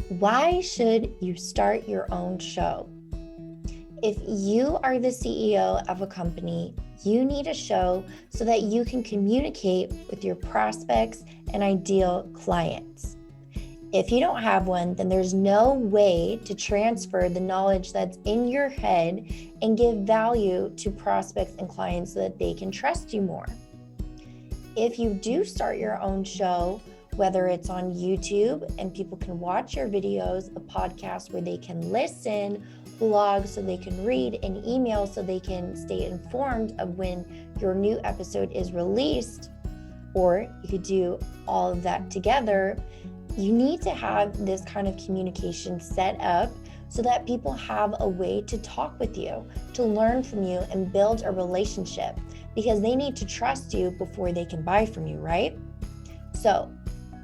Why should you start your own show? If you are the CEO of a company, you need a show so that you can communicate with your prospects and ideal clients. If you don't have one, then there's no way to transfer the knowledge that's in your head and give value to prospects and clients so that they can trust you more. If you do start your own show, whether it's on YouTube and people can watch your videos, a podcast where they can listen, blogs so they can read, and email so they can stay informed of when your new episode is released, or you could do all of that together, you need to have this kind of communication set up so that people have a way to talk with you, to learn from you, and build a relationship, because they need to trust you before they can buy from you, right? So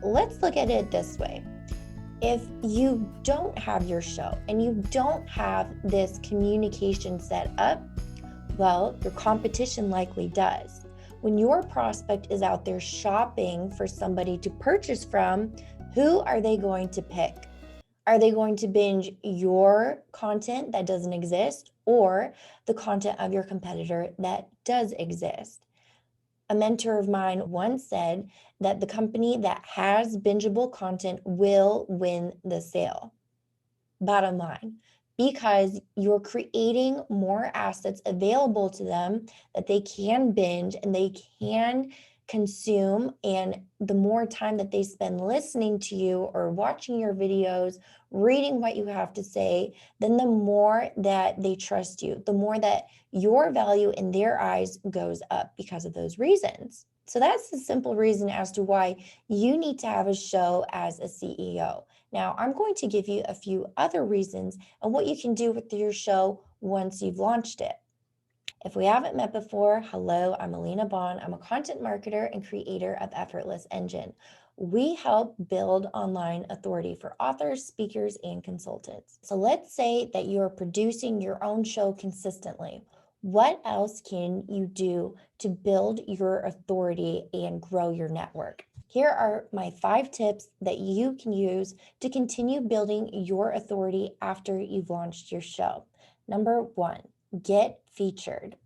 let's look at it this way. If you don't have your show and you don't have this communication set up, well, your competition likely does. When your prospect is out there shopping for somebody to purchase from, who are they going to pick? Are they going to binge your content that doesn't exist, or the content of your competitor that does exist? A mentor of mine once said that the company that has bingeable content will win the sale. Bottom line, because you're creating more assets available to them that they can binge and they can consume. And the more time that they spend listening to you or watching your videos, reading what you have to say, then the more that they trust you, the more that your value in their eyes goes up because of those reasons. So that's the simple reason as to why you need to have a show as a CEO. Now, I'm going to give you a few other reasons and what you can do with your show once you've launched it. If we haven't met before, hello, I'm Alina Bonn. I'm a content marketer and creator of Effortless Engine. We help build online authority for authors, speakers, and consultants. So let's say that you're producing your own show consistently. What else can you do to build your authority and grow your network? Here are my 5 tips that you can use to continue building your authority after you've launched your show. Number 1, get featured.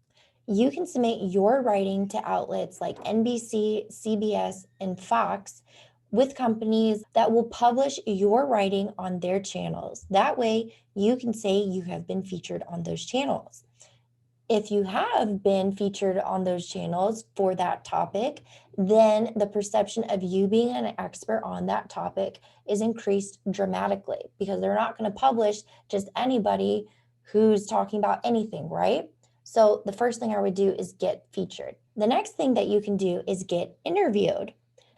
You can submit your writing to outlets like NBC, CBS, and Fox with companies that will publish your writing on their channels. That way, you can say you have been featured on those channels. If you have been featured on those channels for that topic, then the perception of you being an expert on that topic is increased dramatically, because they're not going to publish just anybody who's talking about anything, right? So the first thing I would do is get featured. The next thing that you can do is get interviewed.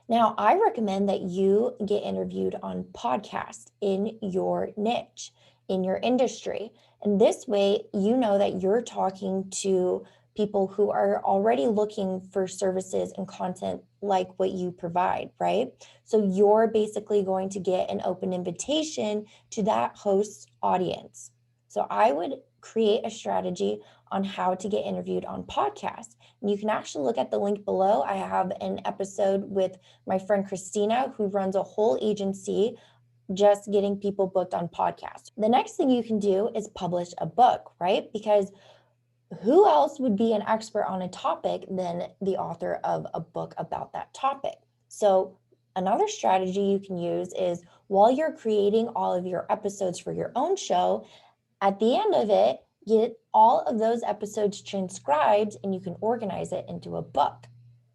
Now, I recommend that you get interviewed on podcasts in your niche, in your industry. And this way, you know that you're talking to people who are already looking for services and content like what you provide, right? So you're basically going to get an open invitation to that host's audience. So I would create a strategy on how to get interviewed on podcasts. And you can actually look at the link below. I have an episode with my friend Christina, who runs a whole agency just getting people booked on podcasts. The next thing you can do is publish a book, right? Because who else would be an expert on a topic than the author of a book about that topic? So another strategy you can use is, while you're creating all of your episodes for your own show, at the end of it, get all of those episodes transcribed and you can organize it into a book.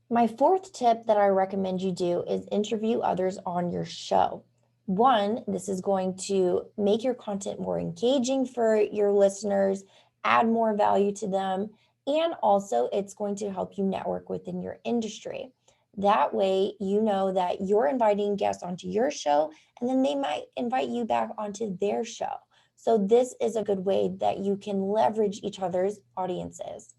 My 4th tip that I recommend you do is interview others on your show. 1, this is going to make your content more engaging for your listeners, add more value to them, and also it's going to help you network within your industry. That way, you know that you're inviting guests onto your show, and then they might invite you back onto their show. So this is a good way that you can leverage each other's audiences.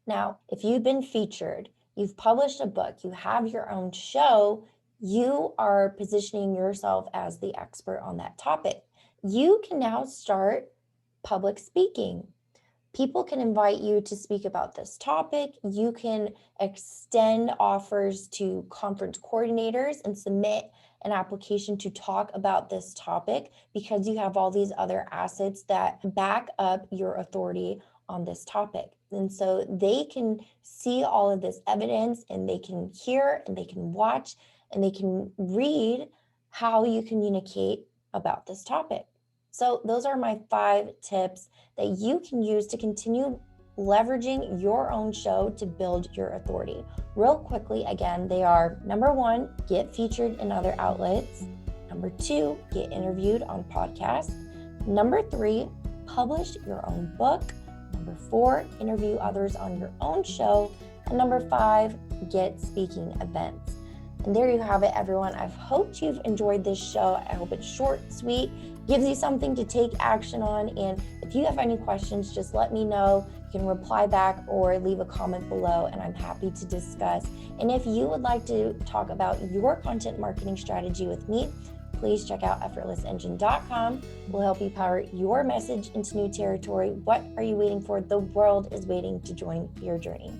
Now, if you've been featured, you've published a book, you have your own show, you are positioning yourself as the expert on that topic. You can now start public speaking. People can invite you to speak about this topic. You can extend offers to conference coordinators and submit an application to talk about this topic because you have all these other assets that back up your authority on this topic. And so they can see all of this evidence and they can hear and they can watch and they can read how you communicate about this topic. So those are my 5 tips that you can use to continue leveraging your own show to build your authority. Real quickly, again, they are: number 1, get featured in other outlets. Number 2, get interviewed on podcasts. Number 3, publish your own book. Number 4, interview others on your own show. And number 5, get speaking events. And there you have it, everyone. I've hoped you've enjoyed this show. I hope it's short, sweet, gives you something to take action on. And if you have any questions, just let me know. You can reply back or leave a comment below, and I'm happy to discuss. And if you would like to talk about your content marketing strategy with me, please check out effortlessengine.com. We'll help you power your message into new territory. What are you waiting for? The world is waiting to join your journey.